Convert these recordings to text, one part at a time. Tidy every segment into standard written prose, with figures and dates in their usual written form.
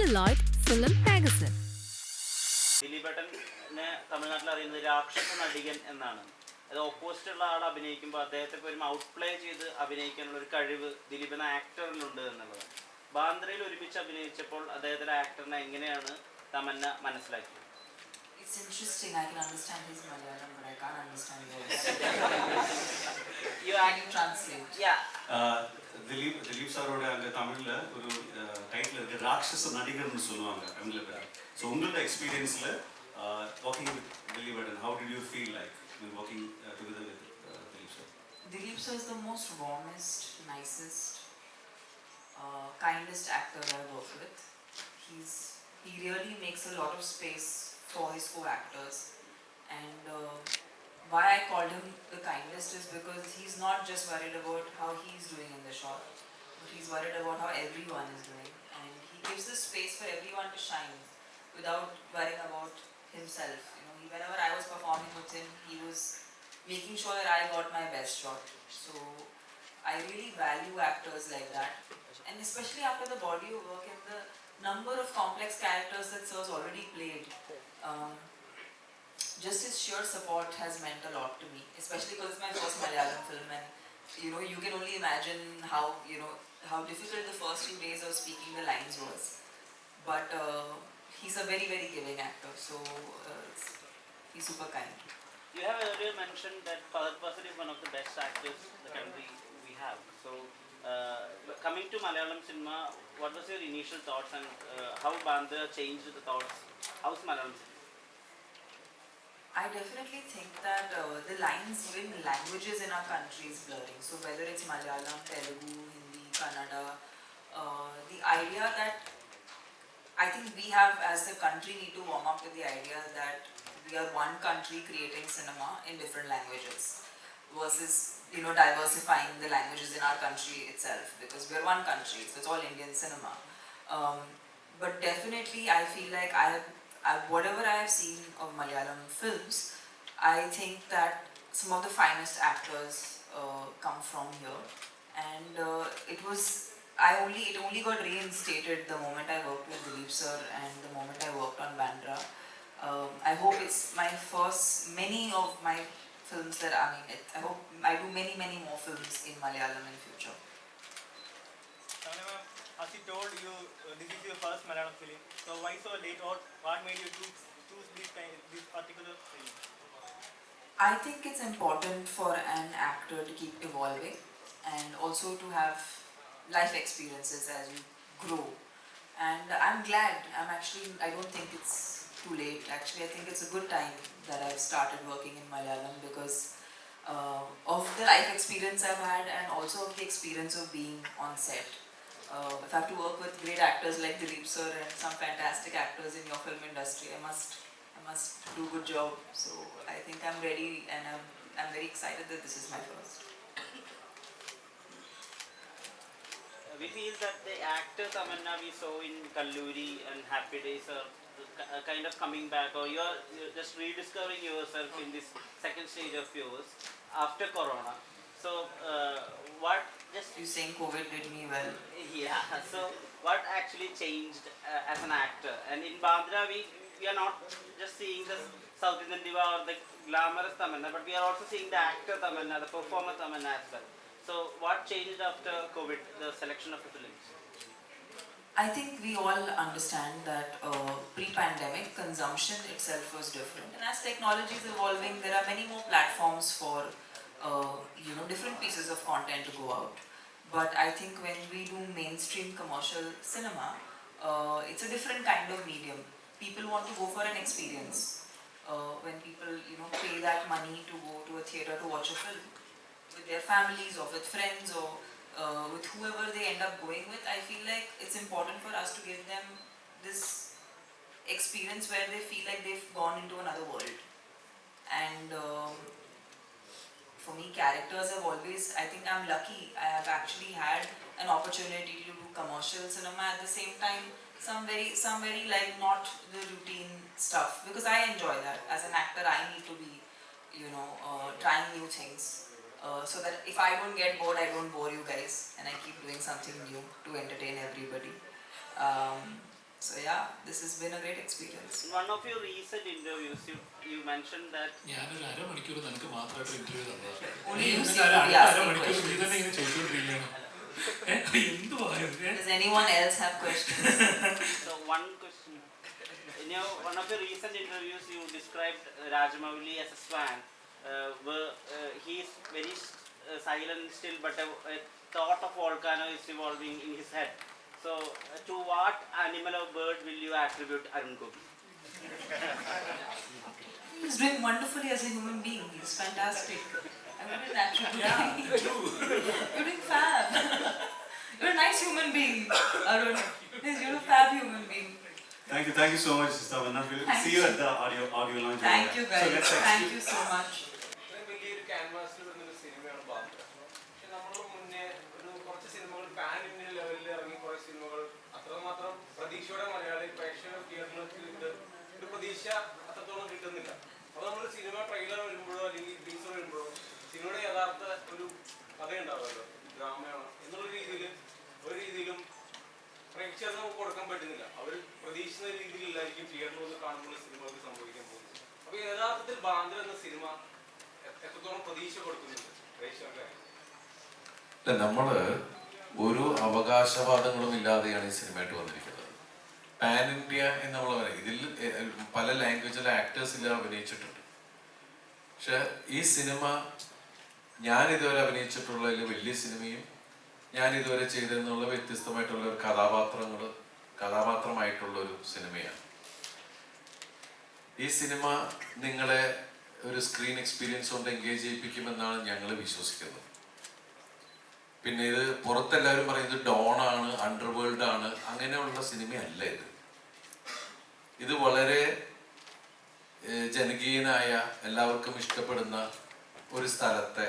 celluloid film magazine. ദിലീപേട്ടനെ തമിഴ്നാട്ടിൽ അറിയുന്നത് രാക്ഷസ നടികൻ എന്നാണ്. അത് ഓപ്പോസിറ്റുള്ള ആൾ അഭിനയിക്കുമ്പോൾ അദ്ദേഹത്തെ ഒരു ഔട്ട് പ്ലേ ചെയ്ത് അഭിനയിക്കാനുള്ള ഒരു കഴിവ് ദിലീപ് എന്ന ആക്ടറിനുണ്ട് എന്നുള്ളത്. ബാന്ദ്രയിൽ ഒരുമിച്ച് അഭിനയിച്ചപ്പോൾ അദ്ദേഹത്തിന്റെ ആക്ടറിനെ എങ്ങനെയാണ് തമന്ന മനസ്സിലാക്കിയത്? It's interesting. I can understand his Malayalam, but I can't understand yours. Can you translate? Yeah. Dileep സാറോட அங்க தமிழ்ல ஒரு டைட்டில் இருக்கு, ராட்சச நடிகர்னு சொல்லுவாங்க தமிழ்ல. ஸோ உங்களோட எக்ஸ்பீரியன்ஸ்ல working with Dileep, and how did you feel like when working together with Dileep sir? Dileep sir is the most warmest, nicest, kindest actor I've worked with. He really makes a lot of space for his co-actors, and why I called him the kindest is because he's not just worried about how he's doing in the shot, but he's worried about how everyone is doing, and he gives the space for everyone to shine without worrying about himself. You know, whenever I was performing with him, he was making sure that I got my best shot. So I really value actors like that, and especially after the body of work and the number of complex characters that Sir's already played. Just his sheer support has meant a lot to me, especially because it's my first Malayalam film, and you can only imagine how difficult the first few days of speaking the lines was. But he's a very, very giving actor, so he's super kind. You have earlier mentioned that Fahad Fasil is one of the best actors the country we have. So coming to Malayalam cinema, what was your initial thoughts, and how Bandra changed the thoughts? How's Malayalam cinema? I definitely think that the lines between languages in our country is blurring. So whether it's Malayalam, Telugu, Hindi, Kannada, the idea that I think we have as a country need to warm up to the idea that we are one country creating cinema in different languages versus diversifying the languages in our country itself, because we are one country, so it's all Indian cinema. But definitely I feel like whatever I have seen of Malayalam films, I think that some of the finest actors come from here, and it only got reinstated the moment I worked with Dileep sir and the moment I worked on Bandra. I hope it's my first, many of my films that I hope I do many, many more films in Malayalam in future. As you told you, this is your first Malayalam film. So why so late, or what made you choose this particular film? I think it's important for an actor to keep evolving and also to have life experiences as you grow. And I'm glad. I don't think it's too late. Actually, I think it's a good time that I've started working in Malayalam because of the life experience I've had, and also of the experience of being on set. If I have to work with great actors like Dileep sir and some fantastic actors in your film industry, I must do a good job. So I think I'm ready, and I'm very excited that this is my first. We feel that the actor Tamanna we saw in Kalluri and Happy Days are kind of coming back, or you're just rediscovering yourself in this second stage of yours after Corona. So what just... You saying COVID did me well? Yeah, so what actually changed as an actor? And in Bandra we are not just seeing the South Indian diva or the glamorous Tamanna, but we are also seeing the actor Tamanna, the performer Tamanna as well. So what changed after COVID, the selection of the films? I think we all understand that pre-pandemic consumption itself was different, and as technology is evolving, there are many more platforms for different pieces of content to go out. But I think when we do mainstream commercial cinema, it's a different kind of medium. People want to go for an experience. When people pay that money to go to a theatre to watch a film with their families or with friends or with whoever they end up going with, I feel like it's important for us to give them this experience where they feel like they've gone into another world. And for me, characters have always, I think I'm lucky, I have actually had an opportunity to do commercial cinema at the same time, some very like not the routine stuff, because I enjoy that. As an actor, I need to be trying new things. So that if I don't get bored, I don't bore you guys, and I keep doing something new to entertain everybody. So yeah, this has been a great experience. In one of your recent interviews, you mentioned that ഞാനൊരു അരമണിക്കൂർ നിനക്ക് മാത്രമായിട്ട് interview തന്നതാണ്. Only നീ you എന്നിട്ട് seem to be asking അരമണിക്കൂർ നീ questions. തന്നെ ഇങ്ങനെ ചോദിച്ചുകൊണ്ടിരിക്കുകയാണ്. എന്തുവായത്? Does anyone else have questions? so one question. In one of your recent interviews, you described Rajamouli as a swan. Where he is very silent still, but a thought of volcano is revolving in his head. So, to what animal or bird will you attribute Arun Gopi? He's doing wonderfully as a human being. He's fantastic. I wouldn't attribute You're doing fab. You're a nice human being, Arun. You're a fab human being. Thank you so much, Sister Vanna. We'll see you at the audio launch. Thank you guys. So let's Thank you so much. വലിയൊരു ക്യാൻവാസിൽ വരുന്നൊരു സിനിമയാണ് ബാന്ദ്ര. പക്ഷെ നമ്മൾ മുന്നേ ഒരു കുറച്ച് സിനിമകൾ പാൻ ഇന്ത്യൻ ലെവലിൽ ഇറങ്ങി കുറേ സിനിമകൾ അത്രമാത്രം പ്രതീക്ഷയോടെ മലയാളി പ്രേക്ഷക തിയേറ്ററിലേക്ക് ഒരു പ്രതീക്ഷ അത്രത്തോളം കിട്ടുന്നില്ല. അപ്പോൾ നമ്മൾ സിനിമ ട്രെയിലർ വരുമ്പോഴോ അല്ലെങ്കിൽ ടീസർ വരുമ്പോഴോ സിനിമയുടെ യഥാർത്ഥ ഒരു കഥയുണ്ടാവുമല്ലോ, ഡ്രാമയാണ് എന്നുള്ള രീതിയിലും പ്രേക്ഷകർക്ക് നമുക്ക് കൊടുക്കാൻ പറ്റുന്നില്ല. അവർ പ്രതീക്ഷിക്കുന്ന രീതിയിലായിരിക്കും തിയേറ്ററിൽ വന്ന് കാണുമ്പോൾ സിനിമകൾക്ക് സംഭവിക്കാൻ പോകുന്നത്. അപ്പോൾ യഥാർത്ഥത്തിൽ ബാന്ദ്ര എന്ന സിനിമ എത്രത്തോളം പ്രതീക്ഷ കൊടുക്കുന്നുണ്ട് പ്രേക്ഷകർക്ക്? നമ്മള് ഒരു അവകാശവാദങ്ങളും ഇല്ലാതെയാണ് ഈ സിനിമയായിട്ട് വന്നിരിക്കുന്നത്. പാൻ ഇന്ത്യ എന്ന് നമ്മൾ പറയും. ഇതിൽ പല ലാംഗ്വേജിലെ ആക്ടേഴ്സിൽ അഭിനയിച്ചിട്ടുണ്ട്. പക്ഷെ ഈ സിനിമ ഞാൻ ഇതുവരെ അഭിനയിച്ചിട്ടുള്ളതിൽ വലിയ സിനിമയും ഞാൻ ഇതുവരെ ചെയ്തതെന്നുള്ള വ്യത്യസ്തമായിട്ടുള്ള ഒരു കഥാപാത്രമായിട്ടുള്ള ഒരു സിനിമയാണ്. ഈ സിനിമ നിങ്ങളെ ഒരു സ്ക്രീൻ എക്സ്പീരിയൻസ് കൊണ്ട് എൻഗേജ് ചെയ്യിപ്പിക്കുമെന്നാണ് ഞങ്ങൾ വിശ്വസിക്കുന്നത്. പിന്നെ ഇത് പുറത്തെല്ലാവരും പറയുന്നത് ഡോണാണ്, അണ്ടർവേൾഡ് ആണ്, അങ്ങനെയുള്ള സിനിമയല്ല ഇത്. ഇത് വളരെ ജനകീയനായ എല്ലാവർക്കും ഇഷ്ടപ്പെടുന്ന ഒരു സ്ഥലത്തെ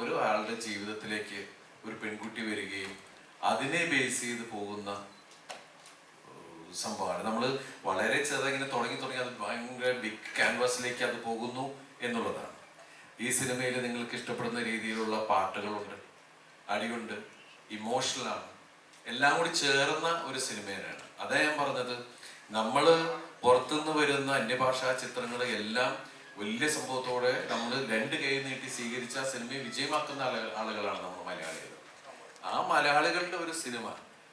ഒരു ആളുടെ ജീവിതത്തിലേക്ക് ഒരു പെൺകുട്ടി വരികയും അതിനെ ബേസ് ചെയ്ത് പോകുന്ന സംഭവമാണ്. നമ്മൾ വളരെ ചെറുതായി തുടങ്ങി അത് ഭയങ്കര ബിഗ് ക്യാൻവാസിലേക്ക് അത് പോകുന്നു എന്നുള്ളതാണ്. ഈ സിനിമയിൽ നിങ്ങൾക്ക് ഇഷ്ടപ്പെടുന്ന രീതിയിലുള്ള പാട്ടുകളുണ്ട്, അടിയുണ്ട്, ഇമോഷണലാണ്, എല്ലാം കൂടി ചേർന്ന ഒരു സിനിമയാണ്. അതാ ഞാൻ പറഞ്ഞത്, നമ്മൾ പുറത്തുനിന്ന് വരുന്ന അന്യഭാഷാ ചിത്രങ്ങൾ എല്ലാം വലിയ സംഭവത്തോടെ നമ്മൾ രണ്ട് കൈ നീട്ടി സ്വീകരിച്ച സിനിമയെ വിജയമാക്കുന്ന ആളുകളാണ് നമ്മൾ മലയാളികൾ. ആ മലയാളികളുടെ ഒരു സിനിമ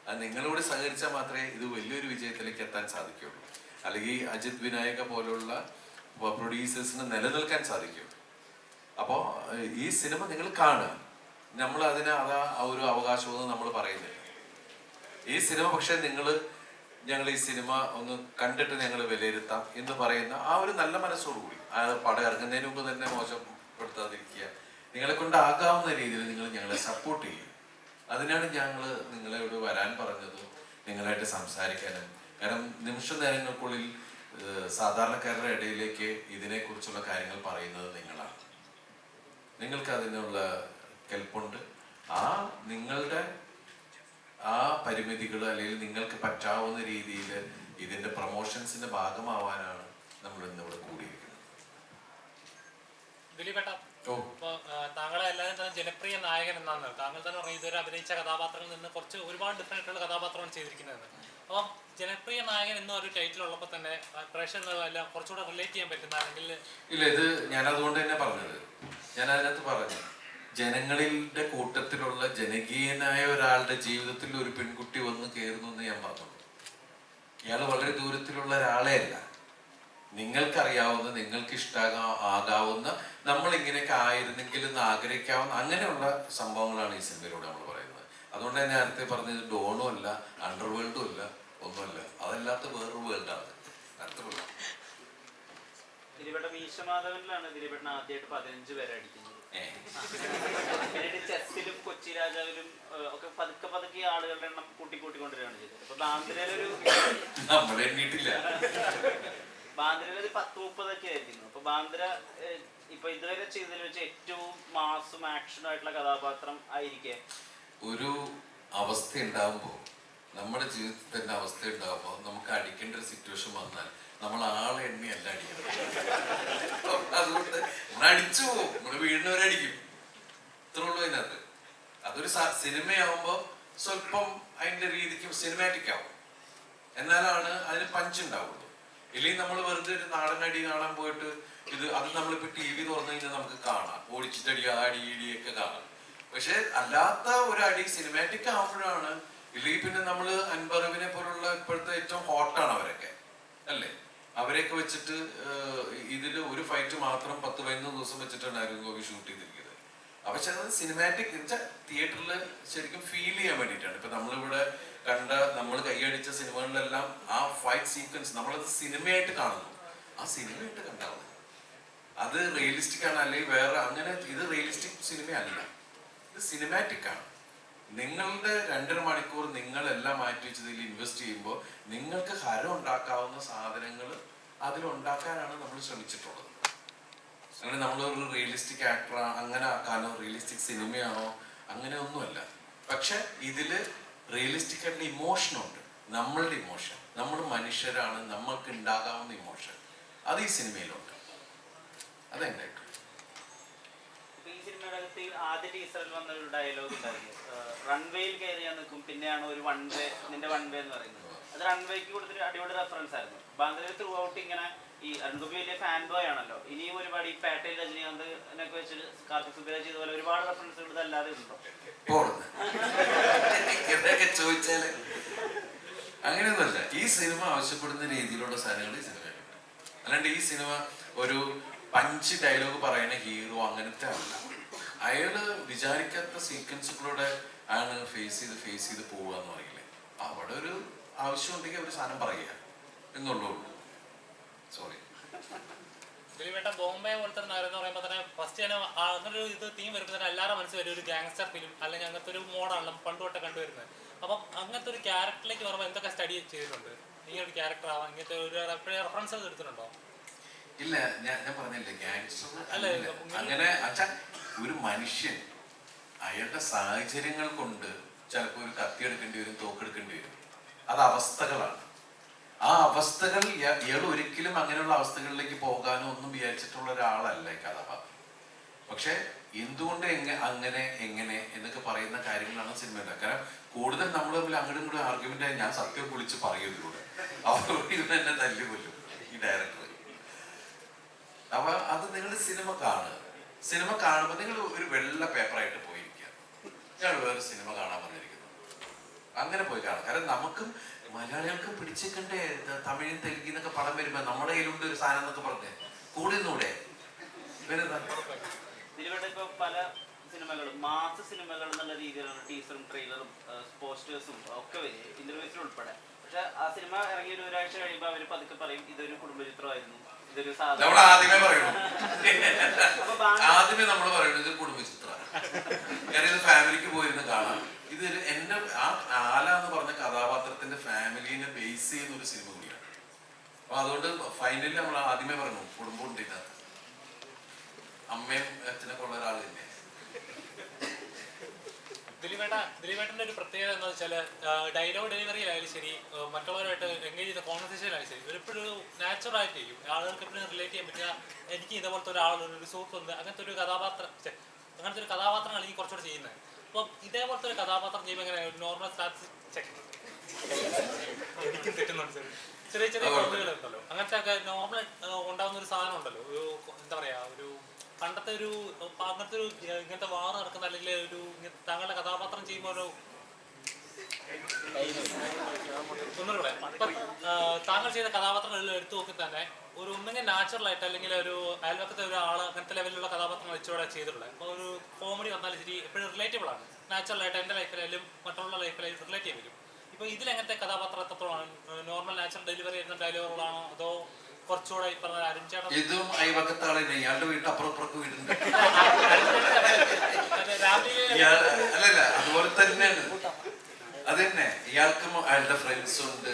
അത് നിങ്ങളോട് സഹകരിച്ചാൽ മാത്രമേ ഇത് വലിയൊരു വിജയത്തിലേക്ക് എത്താൻ സാധിക്കുകയുള്ളൂ. അല്ലെങ്കിൽ അജിത് വിനായക പോലുള്ള പ്രൊഡ്യൂസേഴ്സിന് നിലനിൽക്കാൻ സാധിക്കുകയുള്ളൂ. അപ്പോൾ ഈ സിനിമ നിങ്ങൾ കാണുക. നമ്മൾ അതിന് ആ ഒരു അവകാശമൊന്നും നമ്മൾ പറയുന്നില്ല. ഈ സിനിമ പക്ഷെ ഞങ്ങൾ ഈ സിനിമ ഒന്ന് കണ്ടിട്ട് ഞങ്ങൾ വിലയിരുത്താം എന്ന് പറയുന്ന ആ ഒരു നല്ല മനസ്സോടുകൂടി ആ പടം ഇറങ്ങുന്നതിന് മുമ്പ് തന്നെ മോശപ്പെടുത്താതിരിക്കുക. നിങ്ങളെ കൊണ്ടാകാവുന്ന രീതിയിൽ നിങ്ങൾ ഞങ്ങളെ സപ്പോർട്ട് ചെയ്യുക. അതിനാണ് ഞങ്ങൾ നിങ്ങളോട് വരാൻ പറഞ്ഞത്, നിങ്ങളായിട്ട് സംസാരിക്കാനും. കാരണം നിമിഷ നേരങ്ങൾക്കുള്ളിൽ സാധാരണക്കാരുടെ ഇടയിലേക്ക് ഇതിനെക്കുറിച്ചുള്ള കാര്യങ്ങൾ പറയുന്നത് നിങ്ങളാണ്. നിങ്ങൾക്ക് അതിനുള്ള കെൽപ്പുണ്ട്. നിങ്ങളുടെ ആ പരിമിതികൾ അല്ലെങ്കിൽ നിങ്ങൾക്ക് പറ്റാവുന്ന രീതിയിൽ ഇതിന്റെ പ്രൊമോഷൻസിന്റെ ഭാഗമാവാനാണ് നമ്മൾ ഇന്നിവിടെ കൂടിയിരിക്കുന്നത്. താങ്കളെ എല്ലാവരും തന്നെ ജനപ്രിയ നായകൻ എന്നാണ് താങ്കൾ തന്നെ പറഞ്ഞു. ഇതുവരെ അഭിനയിച്ച കഥാപാത്രങ്ങളിൽ നിന്ന് ഒരുപാട് ഡിഫറെന്റ് ആയിട്ടുള്ള കഥാപാത്രമാണ് ചെയ്തിരിക്കുന്നത്. അപ്പം ജനപ്രിയ നായകൻ എന്നൊരു ടൈറ്റിൽ ഉള്ളപ്പോൾ തന്നെ പ്രേക്ഷകരെല്ലാം കുറച്ചുകൂടെ റിലേറ്റ് ചെയ്യാൻ പറ്റുന്ന അല്ലെങ്കിൽ ഇല്ല, ഇത് ഞാൻ അതുകൊണ്ട് തന്നെ പറഞ്ഞത്. ഞാൻ അതിനകത്ത് പറഞ്ഞു, ജനങ്ങളുടെ കൂട്ടത്തിലുള്ള ജനകീയനായ ഒരാളുടെ ജീവിതത്തിൽ ഒരു പെൺകുട്ടി വന്ന് കയറുന്നു എന്ന് ഞാൻ പറഞ്ഞു. ഇയാൾ വളരെ ദൂരത്തിലുള്ള ഒരാളെ അല്ല. നിങ്ങൾക്കറിയാവുന്ന, നിങ്ങൾക്ക് ആകാവുന്ന, നമ്മൾ ഇങ്ങനെയൊക്കെ ആയിരുന്നെങ്കിൽ എന്ന് ആഗ്രഹിക്കാവുന്ന അങ്ങനെയുള്ള സംഭവങ്ങളാണ് ഈ സിനിമയിലൂടെ നമ്മൾ പറയുന്നത്. അതുകൊണ്ട് തന്നെ നേരത്തെ പറഞ്ഞത് ഡോണും അല്ല, അണ്ടർവേൾഡും അല്ല, ഒന്നുമല്ല. അതല്ലാത്ത വേറൊരു വേൾഡാണ്. അർത്ഥമില്ല. ദിലീപേട്ടൻ മീശമാധവനിലാണ് ദിലീപേട്ടൻ ആദ്യമായിട്ട് 15 പേരെ അടിക്കുന്നത്. പിന്നീട് ചെസ്സിലും കൊച്ചി രാജാവിലും ഒക്കെ പതുക്കെ ആളുകളുടെ എണ്ണം കൂട്ടിക്കൊണ്ടിരിക്കുകയാണ് ചെയ്തത്. അപ്പൊ ബാന്ദ്രയിലൊരു 10-30 ഒക്കെ ആയിരിക്കുന്നു. അപ്പൊ ബാന്ദ്ര ഇപ്പൊ ഇതുവരെ ചെയ്തതിൽ വെച്ച് ഏറ്റവും മാസും ആക്ഷനും ആയിട്ടുള്ള കഥാപാത്രം ആയിരിക്കെ ഒരു അവസ്ഥ ഉണ്ടാകുമ്പോൾ, നമ്മുടെ ജീവിതത്തിൽ തന്നെ അവസ്ഥ ഉണ്ടാകുമ്പോൾ നമുക്ക് അടിക്കേണ്ട ഒരു സിറ്റുവേഷൻ വന്നാൽ നമ്മൾ ആളെ എണ്ണയല്ല അടിക്കണം. അതുകൊണ്ട് നമ്മൾ അടിച്ചു പോകും, നമ്മൾ വീടിനവരെ അടിക്കും, ഇത്ര ഉള്ളൂ അതിനകത്ത്. അതൊരു സിനിമയാകുമ്പോൾ സ്വല്പം അതിന്റെ രീതിക്ക് സിനിമാറ്റിക് ആവും. എന്നാലാണ് അതിന് പഞ്ചുണ്ടാവുള്ളൂ. ഇല്ലെങ്കിൽ നമ്മൾ വെറുതെ ഒരു നാടൻ അടി കാണാൻ പോയിട്ട് അത് നമ്മളിപ്പോ TV തുറന്നു കഴിഞ്ഞാൽ നമുക്ക് കാണാം, ഓടിച്ചിട്ടടി അടി ഇടിയൊക്കെ കാണാം. പക്ഷെ അല്ലാത്ത ഒരു അടി സിനിമാറ്റിക് ആവുമ്പോഴാണ്. ഇല്ലെങ്കിൽ പിന്നെ നമ്മള് അൻപറവിനെ പോലുള്ള ഇപ്പോഴത്തെ ഏറ്റവും ഹോട്ടാണ് അവരൊക്കെ അല്ലേ, അവരെയൊക്കെ വെച്ചിട്ട് ഇതില് ഒരു ഫൈറ്റ് മാത്രം 10-11 ദിവസം വെച്ചിട്ടാണ് അരുൺ ഗോപി ഷൂട്ട് ചെയ്തിരിക്കുന്നത്. പക്ഷെ അത് സിനിമാറ്റിക് തിയേറ്ററിൽ ശരിക്കും ഫീൽ ചെയ്യാൻ വേണ്ടിയിട്ടാണ്. ഇപ്പൊ നമ്മളിവിടെ കണ്ട നമ്മൾ കൈയടിച്ച സിനിമകളിലെല്ലാം ആ ഫൈറ്റ് സീക്വൻസ് നമ്മളത് സിനിമയായിട്ട് കാണുന്നു, ആ സിനിമയായിട്ട് കണ്ടാവുന്നു. അത് റിയലിസ്റ്റിക് ആണ്, അല്ലെങ്കിൽ വേറെ അങ്ങനെ. ഇത് റിയലിസ്റ്റിക് സിനിമയല്ല, ഇത് സിനിമാറ്റിക് ആണ്. നിങ്ങളുടെ 2.5 മണിക്കൂർ നിങ്ങളെല്ലാം മാറ്റി വെച്ചതിൽ ഇൻവെസ്റ്റ് ചെയ്യുമ്പോൾ നിങ്ങൾക്ക് ഹരം ഉണ്ടാക്കാവുന്ന സാധനങ്ങൾ അതിലുണ്ടാക്കാനാണ് നമ്മൾ ശ്രമിച്ചിട്ടുള്ളത്. അങ്ങനെ നമ്മളൊരു റിയലിസ്റ്റിക് ആക്ടർ അങ്ങനെ ആക്കാനോ റിയലിസ്റ്റിക് സിനിമയാണോ അങ്ങനെ ഒന്നുമല്ല. പക്ഷെ ഇതില് റിയലിസ്റ്റിക് ആയിട്ടുള്ള ഇമോഷനുണ്ട്, നമ്മളുടെ ഇമോഷൻ. നമ്മൾ മനുഷ്യരാണ്, നമ്മൾക്ക് ഉണ്ടാകാവുന്ന ഇമോഷൻ അത് ഈ സിനിമയിലുണ്ട്. അതെന്തായിട്ട് ഈ സിനിമയുടെ അകത്ത് ആദ്യ ടീസറിൽ വന്നൊരു ഡയലോഗ് ഉണ്ടായിരുന്നു, റൺവേയിൽ കയറിയാൽ നിൽക്കും, പിന്നെയാണ് ഒരു വൺ വേ, നിന്റെ വൺ വേ എന്ന് പറയുന്നത്. അത് റൺവേക്ക് കൊടുത്തൊരു അടിപൊളി റെഫറൻസ് ആയിരുന്നു. ബാന്ദ്രയിൽ ത്രൂ ഔട്ട് ഇങ്ങനെ ഈ അരുൺ ഗോപി വലിയ ഫാൻ ബോയ് ആണല്ലോ, ഇനിയും ഒരുപാട് ഈ പേട്ടയിൽ രജനീകാന്തിനൊക്കെ വെച്ചിട്ട് കാർത്തിക് സുബ്ബരാജ് ചെയ്ത പോലെ ഒരുപാട് റെഫറൻസുകൾ ഇതല്ലാതെ ഉണ്ടോ? ചോദിച്ചാല് അങ്ങനെയൊന്നുമല്ല. ഈ സിനിമ ആവശ്യപ്പെടുന്ന രീതിയിലുള്ള സാധനങ്ങൾ ഈ സിനിമയിലുണ്ട്. അല്ലാണ്ട് ഈ സിനിമ ഒരു പഞ്ച് ഡയലോഗ് പറയുന്ന ഹീറോ അങ്ങനത്തെ അല്ല. അയാള് വിചാരിക്കാത്ത സീക്വൻസുകളൂടെ ആണ് ഫേസ് ചെയ്ത് പോവുക എന്ന് പറയില്ലേ, അവിടെ ഒരു ആവശ്യമുണ്ടെങ്കിൽ ഒരു സാധനം പറയുക എന്നുള്ളൂ. സോറി. ദിലീപേട്ട ബോംബെ പോലത്തെ നഗരം എന്ന് പറയുമ്പോൾ തന്നെ ഫസ്റ്റ് തന്നെ അങ്ങനെ ഒരു ഇത് തീം വരുമ്പോൾ തന്നെ എല്ലാവരും മനസ്സിൽ വരും ഒരു ഗാങ്സ്റ്റർ ഫിലിം അല്ലെങ്കിൽ അങ്ങനത്തെ ഒരു മോഡാണല്ലോ പണ്ട് തൊട്ടേ കണ്ടുവരുന്നത്. അപ്പം അങ്ങനത്തെ ഒരു ക്യാരക്ടറിലേക്ക് വരുമ്പോൾ എന്തൊക്കെ സ്റ്റഡി ചെയ്തിട്ടുണ്ട്? ഇങ്ങനെ ഒരു ക്യാരക്ടർ ആവാം, ഇങ്ങനത്തെ ഒരു റെഫറൻസ് എടുത്തിട്ടുണ്ടോ? ഇല്ല, ഞാൻ പറഞ്ഞില്ലേ ഗാങ്സ്റ്റർ അങ്ങനെ. അച്ഛാ, ഒരു മനുഷ്യൻ അയാളുടെ സാഹചര്യങ്ങൾ കൊണ്ട് ചിലപ്പോൾ ഒരു കത്തി എടുക്കേണ്ടി വരും, തോക്കെടുക്കേണ്ടി വരും. അത് അവസ്ഥകളാണ്. ആ അവസ്ഥകൾ ഇയാൾ ഒരിക്കലും അങ്ങനെയുള്ള അവസ്ഥകളിലേക്ക് പോകാനോ ഒന്നും വിചാരിച്ചിട്ടുള്ള ഒരാളല്ല ഈ കഥാപാത്രം. പക്ഷെ എന്തുകൊണ്ട് അങ്ങനെ എങ്ങനെ എന്നൊക്കെ പറയുന്ന കാര്യങ്ങളാണ് സിനിമ ഉണ്ടാക്കുക. കാരണം കൂടുതൽ നമ്മൾ തമ്മിൽ അങ്ങോട്ടും ഇങ്ങോട്ടും ആർഗ്യുമെന്റ് ആയി ഞാൻ സത്യം വിളിച്ച് പറയുന്നതിലൂടെ അവരോട് ഇത് തന്നെ തല്ലി കൊല്ലും ഈ ഡയറക്ടർ. അപ്പൊ അത് നിങ്ങൾ സിനിമ കാണുക. സിനിമ കാണുമ്പോൾ നിങ്ങൾ ഒരു വെള്ള പേപ്പറായിട്ട് പോയിരിക്കുക, ഞാൻ വേറെ സിനിമ കാണാൻ വന്നിരിക്കുന്നു, അങ്ങനെ പോയി കാണാം. കാരണം നമുക്കും മലയാളികൾക്കും പിടിച്ചേക്കണ്ടേ തമിഴും തെലുങ്കിന്നൊക്കെ പടം വരുമ്പോ നമ്മുടെ കയ്യിലുണ്ട് ഒരു സാധനം എന്നൊക്കെ പറഞ്ഞ് കൂടെ നിന്നൂടെ? ഇപ്പൊ പല സിനിമകളും മാസ് സിനിമകൾ എന്നുള്ള രീതിയിലാണ് ടീസറും ട്രെയിലറും പോസ്റ്റേഴ്സും ഒക്കെ വരും, ഇന്റർവ്യൂസിൽ ഉൾപ്പെടെ. പക്ഷെ ആ സിനിമ ഇറങ്ങി ഒരു ഒരാഴ്ച കഴിയുമ്പോൾ അവര് പതുക്കെ പറയും ഇതൊരു കുടുംബചിത്രമായിരുന്നു, ഇതൊരു ആദ്യമേ നമ്മൾ പറയുന്നത് ഇത് കുടുംബചിത്രമാണ്, ഇത് ഫാമിലിക്ക് പോയിരുന്ന് കാണാം. ഇത് എന്റെ ആല എന്ന് പറഞ്ഞ കഥാപാത്രത്തിന്റെ ഫാമിലിനെ ബേസ് ചെയ്യുന്ന ഒരു സിനിമ കൂടിയാണ്. അപ്പൊ അതുകൊണ്ട് ഫൈനലി നമ്മൾ ആദ്യമേ പറഞ്ഞു കുടുംബം ഉണ്ട് ഇതിനകത്ത്, അമ്മയും അച്ഛനൊക്കെ ഉള്ള ഒരാൾ തന്നെ. ദിലീപേട്ടൻ്റെ ഒരു പ്രത്യേകത എന്താ വെച്ചാൽ ഡയലോഗ് ഡെലിവറിയിലായാലും ശരി, മറ്റുള്ളവരുമായിട്ട് എൻഗേജ് ചെയ്ത കോൺവെർസേഷനിലായാലും ശരി, എപ്പോഴും നാച്ചുറൽ ആയിട്ടിരിക്കും. ആളുകൾക്ക് എപ്പോഴും റിലേറ്റ് ചെയ്യാൻ പറ്റുക. എനിക്ക് ഇതേപോലത്തെ ഒരു സുഹൃത്തുണ്ട്, അങ്ങനത്തെ ഒരു കഥാപാത്രം അല്ലെങ്കിൽ കുറച്ചുകൂടെ ചെയ്യുന്നത്. അപ്പം ഇതേപോലത്തെ ഒരു കഥാപാത്രം ചെയ്യുമ്പോൾ എങ്ങനെ നോർമൽ എനിക്കും തെറ്റുന്നുണ്ട് ചെറിയ പ്രോബ്ലങ്ങൾ ഉണ്ടല്ലോ, അങ്ങനത്തെ ഒക്കെ നോർമൽ ഉണ്ടാകുന്ന ഒരു സാധനം ഉണ്ടല്ലോ, ഒരു എന്താ പറയാ, ഒരു പണ്ടത്തെ ഒരു അങ്ങനത്തെ ഒരു ഇങ്ങനത്തെ വാറ് നടക്കുന്ന അല്ലെങ്കിൽ ഒരു താങ്കളുടെ കഥാപാത്രം ചെയ്യുമ്പോൾ ഒരു ഒന്നുകൂടെ ഇപ്പം താങ്കൾ ചെയ്ത കഥാപാത്രങ്ങളെല്ലാം എടുത്തു നോക്കി തന്നെ ഒരു ഒന്നെങ്കിൽ നാച്ചുറൽ ആയിട്ട് അല്ലെങ്കിൽ ഒരു അയൽവക്കത്തെ ഒരാൾ അങ്ങനത്തെ ലെവലിലുള്ള കഥാപാത്രങ്ങൾ വെച്ചോടെ ചെയ്തിട്ടുള്ളത്. അപ്പോൾ ഒരു കോമഡി വന്നാലും ശരി എപ്പോഴും റിലേറ്റബിൾ ആണ്. നാച്ചുറൽ ആയിട്ട് എൻ്റെ ലൈഫിലായാലും മറ്റുള്ള ലൈഫിലായാലും റിലേറ്റ് ചെയ്യാൻ പറ്റും. ഇപ്പോൾ ഇതിലെങ്ങനത്തെ കഥാപാത്രം എത്രത്തോളമാണ് നോർമൽ നാച്ചുറൽ ഡെലിവറി ചെയ്യുന്ന ഡയലോഗുകളാണോ അതോ കുറച്ചുകൂടെ ഈ പറഞ്ഞ അരുൺചേട്ടൻ? ഇതും അയൽവക്കത്താളെ ഇയാളുടെ വീട്ടിൽ അപ്പുറപ്പുറത്ത് വീടുണ്ട്. അല്ലല്ല, അതുപോലെ തന്നെയാണ്. അത് തന്നെ, ഇയാൾക്കും അയാളുടെ ഫ്രണ്ട്സ് ഉണ്ട്,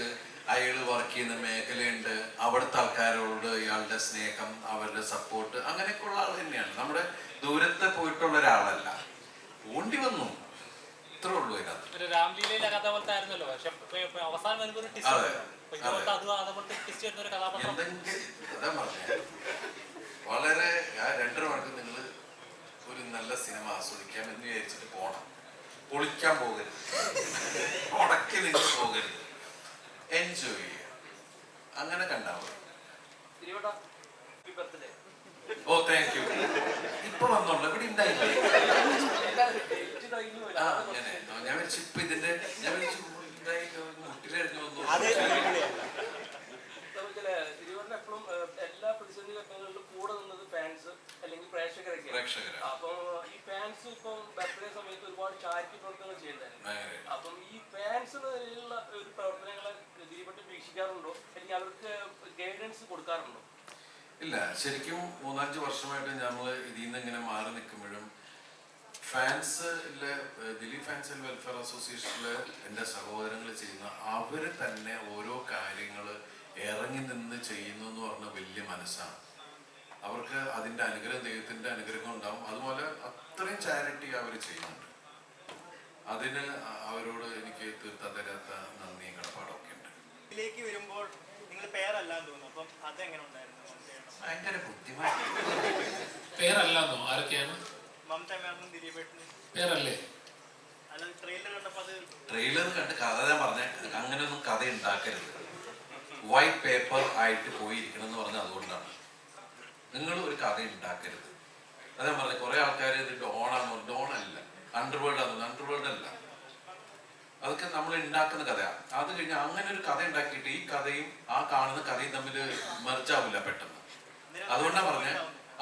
അയാൾ വർക്ക് ചെയ്യുന്ന മേഖലയുണ്ട്, അവിടുത്തെ ആൾക്കാരോട് ഇയാളുടെ സ്നേഹം, അവരുടെ സപ്പോർട്ട്, അങ്ങനെയൊക്കെ ഉള്ള ആൾ തന്നെയാണ്. നമ്മുടെ ദൂരത്ത് പോയിട്ടുള്ള ഒരാളല്ല, ഓണ്ടി വന്നു, ഇത്രേ ഉള്ളൂ. ഇതിനകത്ത് രാംലീലയിലെ കഥ പോലത്തെ ആയിരുന്നല്ലോ, പക്ഷെ അവസാനം വരുമ്പോൾ ഒരു ടിസ്റ്റ് ഒരു കഥാപാത്രം അതാ പറഞ്ഞ വളരെ 2.5 മണിക്കൂർ നിങ്ങൾ ഒരു നല്ല സിനിമ ആസ്വദിക്കാം എന്ന് വിചാരിച്ചിട്ട് പോണം. പൊളിക്കാൻ പോകരുത്, ഉടക്കി നിങ്ങൾ പോകരുത്. എൻജോയ് ചെയ്യുക, അങ്ങനെ കണ്ടാൽ മതി. ഓ താങ്ക് യു. ഇപ്പൊ വന്നോളൂ, ഇവിടെ ഉണ്ടായില്ലേ? ആ അങ്ങനെ ഞാൻ വിളിച്ചു ഇപ്പൊ ഇതിന്റെ ഞാൻ വിളിച്ചു മുട്ടിലായിരുന്നു വന്നു. എപ്പോഴും എല്ലാ പ്രതിസന്ധി ഘട്ടങ്ങളിലും കൂടെ നിന്നത് ഫാൻസ് അല്ലെങ്കിൽ പ്രേക്ഷകരൊക്കെ. അപ്പം ഈ ഫാൻസ് ഇപ്പം ബർത്ത്ഡേ സമയത്ത് ഒരുപാട് ചാരിറ്റി പ്രവർത്തനങ്ങൾ ചെയ്യുന്നുണ്ടായിരുന്നു. അപ്പം ഈ ഫാൻസ് എന്ന നിലയിലുള്ള ഒരു പ്രവർത്തനങ്ങളെ ദിലീപേട്ടൻ വീക്ഷിക്കാറുണ്ടോ അല്ലെങ്കിൽ അവർക്ക് ഗൈഡൻസ് കൊടുക്കാറുണ്ടോ? ഇല്ല, ശരിക്കും 3-5 വർഷമായിട്ട് നമ്മൾ ഇതിൽ നിന്ന് ഇങ്ങനെ മാറി നിൽക്കുമ്പോഴും ഫാൻസിലെ ദിലീപ് ഫാൻസ് ആൻഡ് വെൽഫെയർ അസോസിയേഷനിലെ എൻ്റെ സഹോദരങ്ങൾ ചെയ്യുന്ന അവർ തന്നെ ഓരോ കാര്യങ്ങൾ ഇറങ്ങി നിന്ന് ചെയ്യുന്നു എന്ന് പറഞ്ഞ വലിയ മനസ്സാണ്. അവർക്ക് അതിൻ്റെ അനുഗ്രഹം, ദൈവത്തിൻ്റെ അനുഗ്രഹം ഉണ്ടാവും. അതുപോലെ അത്രയും ചാരിറ്റി അവർ ചെയ്യുന്നുണ്ട്. അതിന് അവരോട് എനിക്ക് തീർത്താൻ തരാത്ത നന്ദി കടപ്പാടൊക്കെ ഉണ്ട്. ഇതിലേക്ക് വരുമ്പോൾ നിങ്ങൾ പേരല്ലാന്ന് തോന്നുന്നു, അപ്പം അതെങ്ങനെ ഉണ്ടായിരുന്നു? ഭയങ്കര ബുദ്ധിമുട്ട്. പേരല്ലാന്നോ? ആരൊക്കെയാണ്? മമത മാമും ദിലീപേട്ടനും പേരല്ലേ? അല്ല, ട്രെയിലർ കണ്ടപ്പോൾ അത് ട്രെയിലർ കണ്ട് കഥ ഞാൻ പറഞ്ഞ അങ്ങനെയൊന്നും കഥ ഉണ്ടാക്കരുത്. വൈറ്റ് പേപ്പർ ആയിട്ട് പോയിരിക്കണം എന്ന് പറഞ്ഞാൽ അതുകൊണ്ടാണ്. നിങ്ങൾ ഒരു കഥ ഉണ്ടാക്കരുത്. അതാ പറഞ്ഞത്. കുറെ ആൾക്കാർ ഇത് ഡോണാണോ? ഡോണല്ല, അണ്ടർവേൾഡ് ആണെന്ന്. അണ്ടർവേൾഡ് അല്ല, അതൊക്കെ നമ്മൾ ഉണ്ടാക്കുന്ന കഥയാണ്. അത് കഴിഞ്ഞാൽ അങ്ങനെ ഒരു കഥ ഉണ്ടാക്കിയിട്ട് ഈ കഥയും ആ കാണുന്ന കഥയും തമ്മിൽ മെർജാവില്ല പെട്ടെന്ന്. അതുകൊണ്ടാണ് പറഞ്ഞ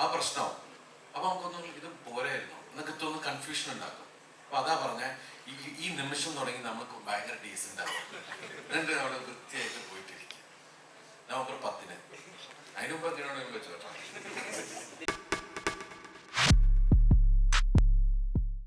ആ പ്രശ്നവും. അപ്പൊ നമുക്കൊന്നും ഇത് പോരായിരുന്നു എന്നൊക്കെ തോന്നുന്നു, കൺഫ്യൂഷൻ ഉണ്ടാക്കും. അപ്പൊ അതാ പറഞ്ഞ ഈ നിമിഷം തുടങ്ങി നമുക്ക് ഭയങ്കര ഡീസൻ്റ് ആവും. എന്നിട്ട് അവിടെ വൃത്തിയായിട്ട് പോയിട്ടിരിക്കുക. നവംബർ 10 അതിന് മുമ്പ് എങ്ങനെയാണെന്ന് വെച്ചോട്ടെ.